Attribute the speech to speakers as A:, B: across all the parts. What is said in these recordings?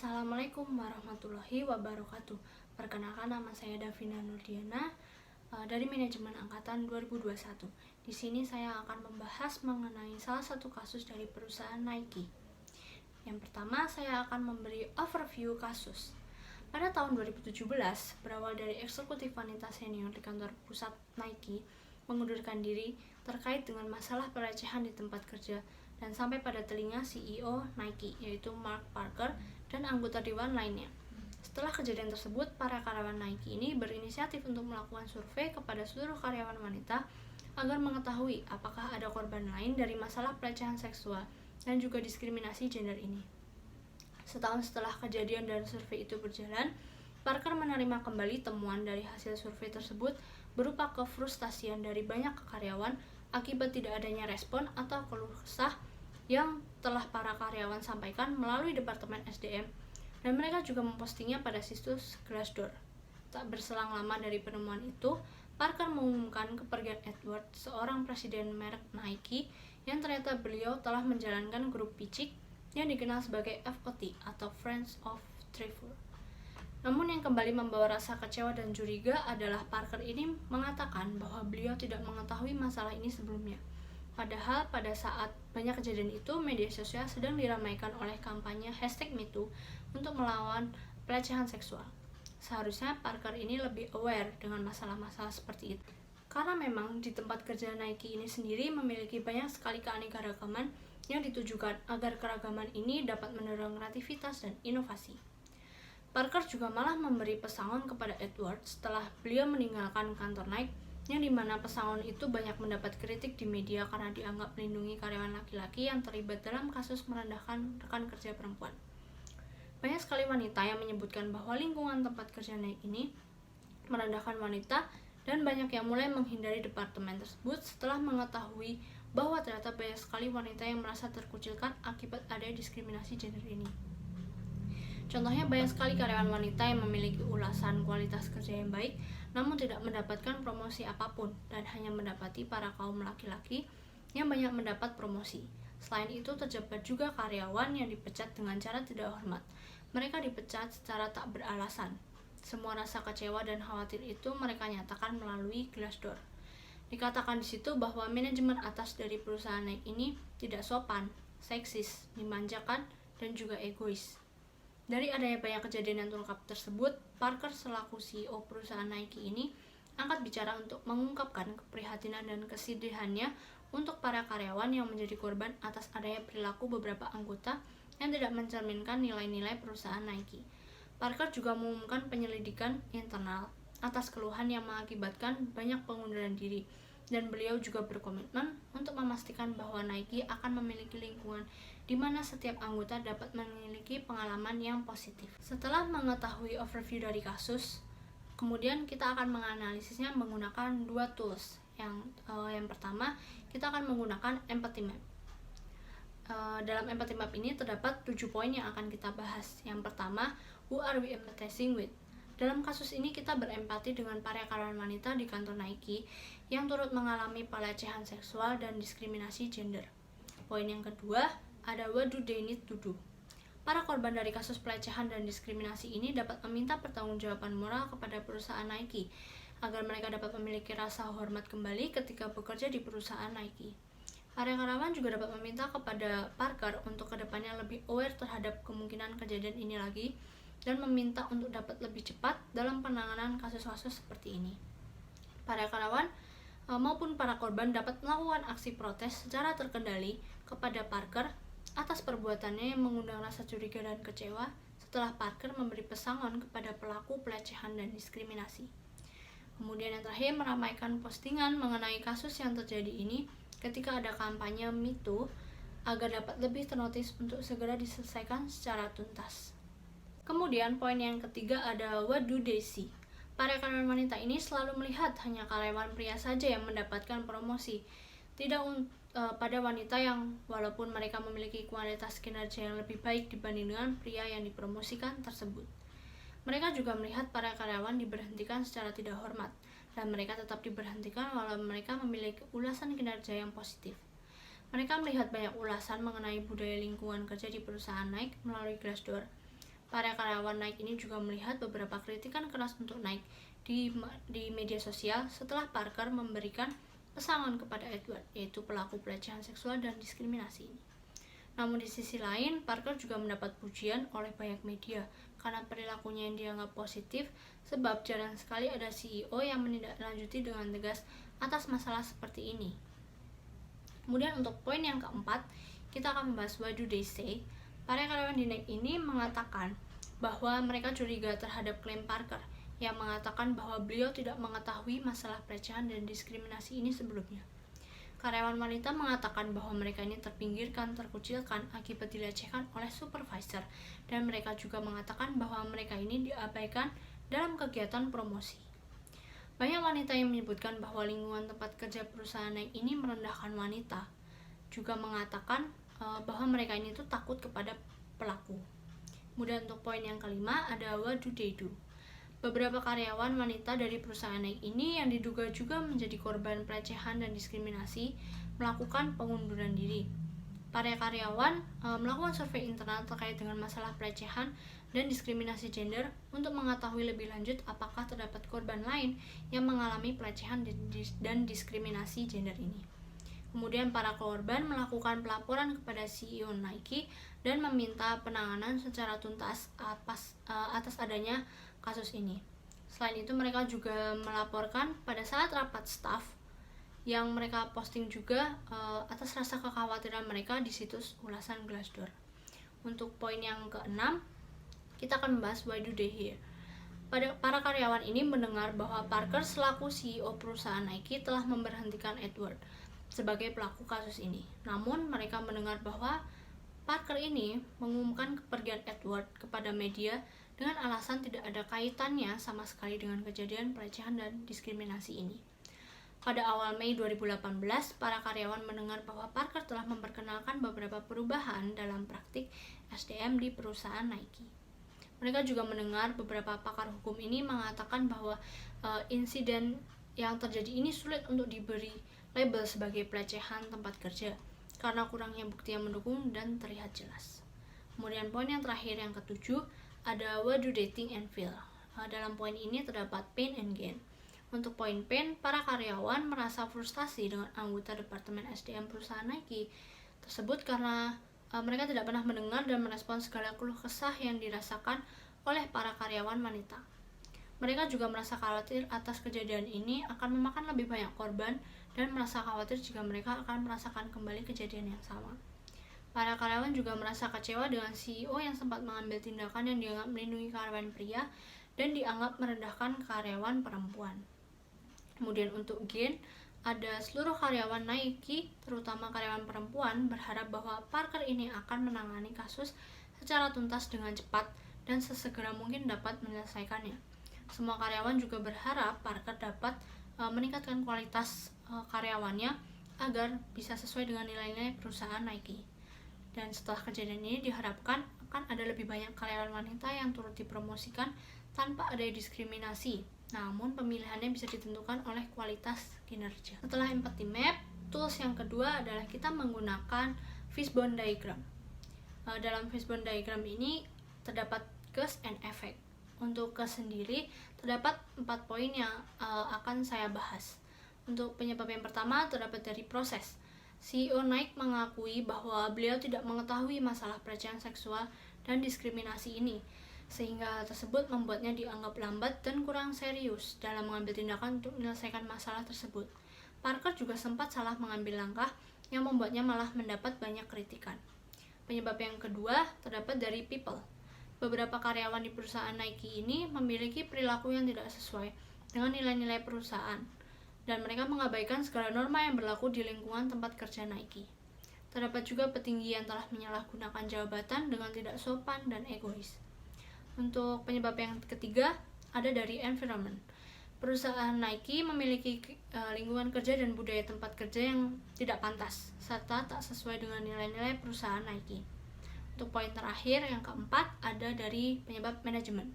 A: Assalamualaikum warahmatullahi wabarakatuh. Perkenalkan, nama saya Davina Nurdiana dari Manajemen Angkatan 2021. Di sini saya akan membahas mengenai salah satu kasus dari perusahaan Nike. Yang pertama, saya akan memberi overview kasus. Pada tahun 2017, berawal dari eksekutif wanita senior di kantor pusat Nike mengundurkan diri terkait dengan masalah pelecehan di tempat kerja dan sampai pada telinga CEO Nike, yaitu Mark Parker dan anggota dewan lainnya. Setelah kejadian tersebut, para karyawan Nike ini berinisiatif untuk melakukan survei kepada seluruh karyawan wanita agar mengetahui apakah ada korban lain dari masalah pelecehan seksual dan juga diskriminasi gender ini. Setahun setelah kejadian dan survei itu berjalan, Parker menerima kembali temuan dari hasil survei tersebut berupa kefrustasian dari banyak karyawan akibat tidak adanya respon atau keluh kesah yang telah para karyawan sampaikan melalui Departemen SDM, dan mereka juga mempostingnya pada situs Glassdoor. Tak berselang lama dari penemuan itu, Parker mengumumkan kepergian Edward, seorang presiden merek Nike, yang ternyata beliau telah menjalankan grup picik yang dikenal sebagai FOT atau Friends of Trevor. Namun yang kembali membawa rasa kecewa dan curiga adalah Parker ini mengatakan bahwa beliau tidak mengetahui masalah ini sebelumnya. Padahal pada saat banyak kejadian itu, media sosial sedang diramaikan oleh kampanye #MeToo untuk melawan pelecehan seksual. Seharusnya Parker ini lebih aware dengan masalah-masalah seperti itu. Karena memang di tempat kerja Nike ini sendiri memiliki banyak sekali keanekaragaman yang ditujukan agar keragaman ini dapat mendorong kreativitas dan inovasi. Parker juga malah memberi pesangon kepada Edward setelah beliau meninggalkan kantor Nike, yang dimana pesangon itu banyak mendapat kritik di media karena dianggap melindungi karyawan laki-laki yang terlibat dalam kasus merendahkan rekan kerja perempuan. Banyak sekali wanita yang menyebutkan bahwa lingkungan tempat kerja Nike ini merendahkan wanita, dan banyak yang mulai menghindari departemen tersebut setelah mengetahui bahwa ternyata banyak sekali wanita yang merasa terkucilkan akibat adanya diskriminasi gender ini. Contohnya, banyak sekali karyawan wanita yang memiliki ulasan kualitas kerja yang baik, namun tidak mendapatkan promosi apapun, dan hanya mendapati para kaum laki-laki yang banyak mendapat promosi. Selain itu, terdapat juga karyawan yang dipecat dengan cara tidak hormat. Mereka dipecat secara tak beralasan. Semua rasa kecewa dan khawatir itu mereka nyatakan melalui Glassdoor. Dikatakan di situ bahwa manajemen atas dari perusahaan Nike ini tidak sopan, seksis, dimanjakan, dan juga egois. Dari adanya banyak kejadian yang terungkap tersebut, Parker selaku CEO perusahaan Nike ini angkat bicara untuk mengungkapkan keprihatinan dan kesedihannya untuk para karyawan yang menjadi korban atas adanya perilaku beberapa anggota yang tidak mencerminkan nilai-nilai perusahaan Nike. Parker juga mengumumkan penyelidikan internal atas keluhan yang mengakibatkan banyak pengunduran diri, dan beliau juga berkomitmen untuk memastikan bahwa Nike akan memiliki lingkungan di mana setiap anggota dapat memiliki pengalaman yang positif. Setelah mengetahui overview dari kasus, kemudian kita akan menganalisisnya menggunakan dua tools. Yang pertama, kita akan menggunakan Empathy Map. Dalam Empathy Map ini terdapat 7 poin yang akan kita bahas. Yang pertama, who are we empathizing with? Dalam kasus ini kita berempati dengan para karyawan wanita di kantor Nike yang turut mengalami pelecehan seksual dan diskriminasi gender. Poin yang kedua, ada what do they need to do? Para korban dari kasus pelecehan dan diskriminasi ini dapat meminta pertanggungjawaban moral kepada perusahaan Nike agar mereka dapat memiliki rasa hormat kembali ketika bekerja di perusahaan Nike. Para karyawan juga dapat meminta kepada Parker untuk kedepannya lebih aware terhadap kemungkinan kejadian ini lagi, dan meminta untuk dapat lebih cepat dalam penanganan kasus-kasus seperti ini. Para karyawan maupun para korban dapat melakukan aksi protes secara terkendali kepada Parker atas perbuatannya yang mengundang rasa curiga dan kecewa setelah Parker memberi pesangon kepada pelaku pelecehan dan diskriminasi. Kemudian yang terakhir, meramaikan postingan mengenai kasus yang terjadi ini ketika ada kampanye MeToo agar dapat lebih ternotis untuk segera diselesaikan secara tuntas. Kemudian poin yang ketiga ada what do they see? Para karyawan wanita ini selalu melihat hanya karyawan pria saja yang mendapatkan promosi, tidak pada wanita yang walaupun mereka memiliki kualitas kinerja yang lebih baik dibanding dengan pria yang dipromosikan tersebut. Mereka juga melihat para karyawan diberhentikan secara tidak hormat, dan mereka tetap diberhentikan walau mereka memiliki ulasan kinerja yang positif. Mereka melihat banyak ulasan mengenai budaya lingkungan kerja di perusahaan Nike melalui Glassdoor. Para karyawan Nike ini juga melihat beberapa kritikan keras untuk Nike di media sosial setelah Parker memberikan pesangon kepada Edward, yaitu pelaku pelecehan seksual dan diskriminasi ini. Namun di sisi lain, Parker juga mendapat pujian oleh banyak media karena perilakunya yang dianggap positif, sebab jarang sekali ada CEO yang menindaklanjuti dengan tegas atas masalah seperti ini. Kemudian untuk poin yang keempat, kita akan membahas what do they say. Para karyawan di Nike ini mengatakan bahwa mereka curiga terhadap klaim Parker yang mengatakan bahwa beliau tidak mengetahui masalah pelecehan dan diskriminasi ini sebelumnya. Karyawan wanita mengatakan bahwa mereka ini terpinggirkan, terkucilkan akibat dilecehkan oleh supervisor, dan mereka juga mengatakan bahwa mereka ini diabaikan dalam kegiatan promosi. Banyak wanita yang menyebutkan bahwa lingkungan tempat kerja perusahaan Nike ini merendahkan wanita, juga mengatakan bahwa mereka ini tuh takut kepada pelaku. Kemudian untuk poin yang kelima ada what do they do. Beberapa karyawan wanita dari perusahaan Nike ini yang diduga juga menjadi korban pelecehan dan diskriminasi melakukan pengunduran diri. Para karyawan melakukan survei internal terkait dengan masalah pelecehan dan diskriminasi gender untuk mengetahui lebih lanjut apakah terdapat korban lain yang mengalami pelecehan dan diskriminasi gender ini. Kemudian para korban melakukan pelaporan kepada CEO Nike dan meminta penanganan secara tuntas atas adanya kasus ini. Selain itu, mereka juga melaporkan pada saat rapat staff yang mereka posting juga atas rasa kekhawatiran mereka di situs ulasan Glassdoor. Untuk poin yang keenam, kita akan membahas why do they hear. Para karyawan ini mendengar bahwa Parker selaku CEO perusahaan Nike telah memberhentikan Edward sebagai pelaku kasus ini. Namun, mereka mendengar bahwa Parker ini mengumumkan kepergian Edward kepada media dengan alasan tidak ada kaitannya sama sekali dengan kejadian pelecehan dan diskriminasi ini. Pada awal Mei 2018, para karyawan mendengar bahwa Parker telah memperkenalkan beberapa perubahan dalam praktik SDM di perusahaan Nike. Mereka juga mendengar beberapa pakar hukum ini mengatakan bahwa insiden yang terjadi ini sulit untuk diberi label sebagai pelecehan tempat kerja karena kurangnya bukti yang mendukung dan terlihat jelas. Kemudian poin yang terakhir yang ketujuh ada what do they think and feel. Dalam poin ini terdapat pain and gain. Untuk poin pain, para karyawan merasa frustasi dengan anggota Departemen SDM perusahaan Nike tersebut karena mereka tidak pernah mendengar dan merespon segala keluh kesah yang dirasakan oleh para karyawan wanita. Mereka juga merasa khawatir atas kejadian ini akan memakan lebih banyak korban dan merasa khawatir jika mereka akan merasakan kembali kejadian yang sama. Para karyawan juga merasa kecewa dengan CEO yang sempat mengambil tindakan yang dianggap melindungi karyawan pria dan dianggap merendahkan karyawan perempuan. Kemudian untuk gain, ada seluruh karyawan Nike, terutama karyawan perempuan, berharap bahwa Parker ini akan menangani kasus secara tuntas dengan cepat dan sesegera mungkin dapat menyelesaikannya. Semua karyawan juga berharap Parker dapat meningkatkan kualitas karyawannya agar bisa sesuai dengan nilai-nilai perusahaan Nike. Dan setelah kejadian ini diharapkan akan ada lebih banyak karyawan wanita yang turut dipromosikan tanpa ada diskriminasi. Namun pemilihannya bisa ditentukan oleh kualitas kinerja. Setelah empathy map, tools yang kedua adalah kita menggunakan fishbone diagram. Dalam fishbone diagram ini terdapat cause and effect. Untuk cause sendiri terdapat 4 poin yang akan saya bahas. Untuk penyebab yang pertama terdapat dari proses. CEO Nike mengakui bahwa beliau tidak mengetahui masalah pelecehan seksual dan diskriminasi ini, sehingga tersebut membuatnya dianggap lambat dan kurang serius dalam mengambil tindakan untuk menyelesaikan masalah tersebut. Parker juga sempat salah mengambil langkah yang membuatnya malah mendapat banyak kritikan. Penyebab yang kedua terdapat dari people. Beberapa karyawan di perusahaan Nike ini memiliki perilaku yang tidak sesuai dengan nilai-nilai perusahaan, dan mereka mengabaikan segala norma yang berlaku di lingkungan tempat kerja Nike. Terdapat juga petinggi yang telah menyalahgunakan jabatan dengan tidak sopan dan egois. Untuk penyebab yang ketiga, ada dari environment. Perusahaan Nike memiliki lingkungan kerja dan budaya tempat kerja yang tidak pantas, serta tak sesuai dengan nilai-nilai perusahaan Nike. Untuk poin terakhir, yang keempat, ada dari penyebab manajemen.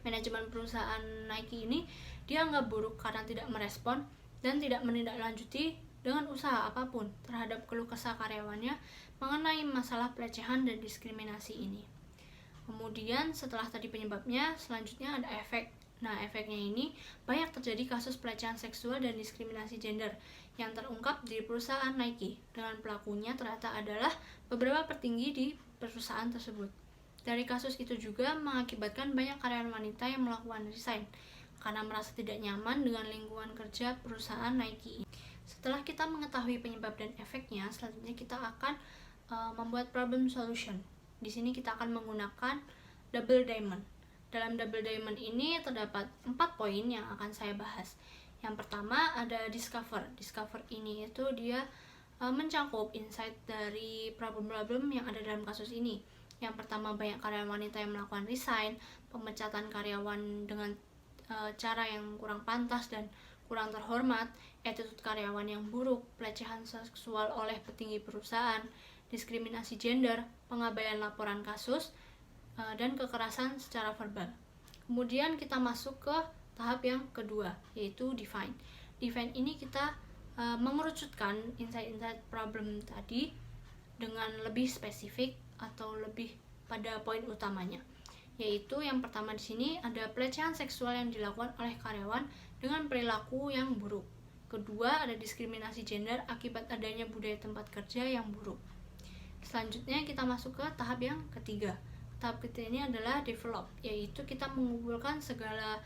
A: Manajemen perusahaan Nike ini dianggap buruk karena tidak merespon dan tidak menindaklanjuti dengan usaha apapun terhadap keluh kesah karyawannya mengenai masalah pelecehan dan diskriminasi ini. Kemudian setelah tadi penyebabnya, selanjutnya ada efek. Nah, efeknya ini banyak terjadi kasus pelecehan seksual dan diskriminasi gender yang terungkap di perusahaan Nike, dengan pelakunya ternyata adalah beberapa petinggi di perusahaan tersebut. Dari kasus itu juga mengakibatkan banyak karyawan wanita yang melakukan resign karena merasa tidak nyaman dengan lingkungan kerja perusahaan Nike. Setelah kita mengetahui penyebab dan efeknya, selanjutnya kita akan membuat problem solution. Di sini kita akan menggunakan double diamond. Dalam double diamond ini terdapat 4 poin yang akan saya bahas. Yang pertama ada discover. Discover ini itu dia mencakup insight dari problem-problem yang ada dalam kasus ini. Yang pertama, banyak karyawan wanita yang melakukan resign, pemecatan karyawan dengan cara yang kurang pantas dan kurang terhormat, attitude karyawan yang buruk, pelecehan seksual oleh petinggi perusahaan, diskriminasi gender, pengabaian laporan kasus, dan kekerasan secara verbal. Kemudian kita masuk ke tahap yang kedua, yaitu define. Define ini kita mengerucutkan insight-insight problem tadi dengan lebih spesifik atau lebih pada poin utamanya. Yaitu yang pertama di sini ada pelecehan seksual yang dilakukan oleh karyawan dengan perilaku yang buruk. Kedua, ada diskriminasi gender akibat adanya budaya tempat kerja yang buruk. Selanjutnya kita masuk ke tahap yang ketiga. Tahap ketiga ini adalah develop, yaitu kita mengumpulkan segala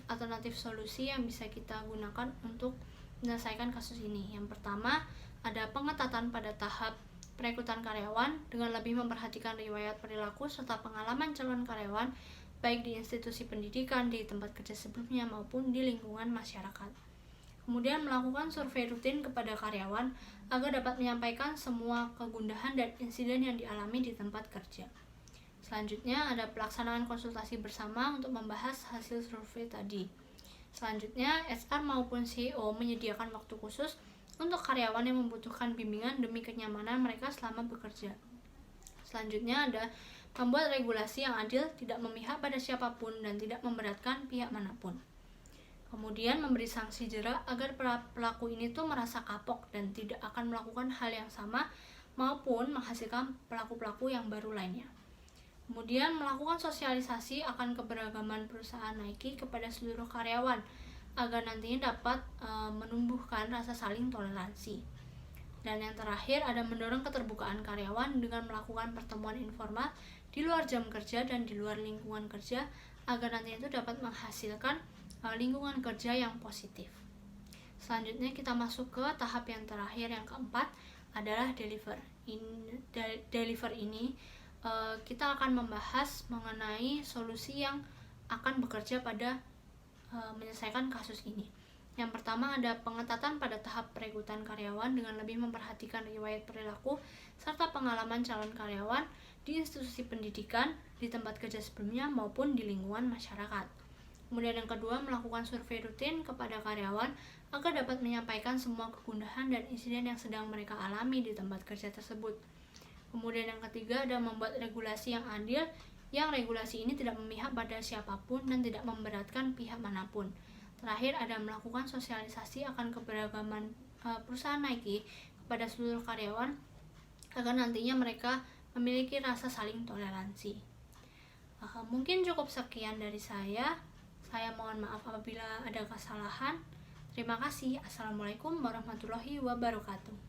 A: alternatif solusi yang bisa kita gunakan untuk menyelesaikan kasus ini. Yang pertama, ada pengetatan pada tahap perekrutan karyawan dengan lebih memperhatikan riwayat perilaku serta pengalaman calon karyawan baik di institusi pendidikan, di tempat kerja sebelumnya maupun di lingkungan masyarakat. Kemudian melakukan survei rutin kepada karyawan agar dapat menyampaikan semua kegundahan dan insiden yang dialami di tempat kerja. Selanjutnya ada pelaksanaan konsultasi bersama untuk membahas hasil survei tadi. Selanjutnya, HR maupun CEO menyediakan waktu khusus untuk karyawan yang membutuhkan bimbingan demi kenyamanan mereka selama bekerja. Selanjutnya ada membuat regulasi yang adil, tidak memihak pada siapapun dan tidak memberatkan pihak manapun. Kemudian memberi sanksi jera agar pelaku ini tuh merasa kapok dan tidak akan melakukan hal yang sama maupun menghasilkan pelaku-pelaku yang baru lainnya. Kemudian melakukan sosialisasi akan keberagaman perusahaan Nike kepada seluruh karyawan agar nantinya dapat menumbuhkan rasa saling toleransi. Dan yang terakhir ada mendorong keterbukaan karyawan dengan melakukan pertemuan informal di luar jam kerja dan di luar lingkungan kerja agar nantinya itu dapat menghasilkan lingkungan kerja yang positif. Selanjutnya kita masuk ke tahap yang terakhir, yang keempat adalah deliver. Deliver ini kita akan membahas mengenai solusi yang akan bekerja pada menyelesaikan kasus ini. Yang pertama ada pengetatan pada tahap perekrutan karyawan dengan lebih memperhatikan riwayat perilaku serta pengalaman calon karyawan di institusi pendidikan, di tempat kerja sebelumnya maupun di lingkungan masyarakat. Kemudian yang kedua, melakukan survei rutin kepada karyawan agar dapat menyampaikan semua kegundahan dan insiden yang sedang mereka alami di tempat kerja tersebut. Kemudian yang ketiga ada membuat regulasi yang adil, yang regulasi ini tidak memihak pada siapapun dan tidak memberatkan pihak manapun. Terakhir ada melakukan sosialisasi akan keberagaman perusahaan Nike kepada seluruh karyawan agar nantinya mereka memiliki rasa saling toleransi. Mungkin cukup sekian dari saya. Saya mohon maaf apabila ada kesalahan. Terima kasih. Assalamualaikum warahmatullahi wabarakatuh.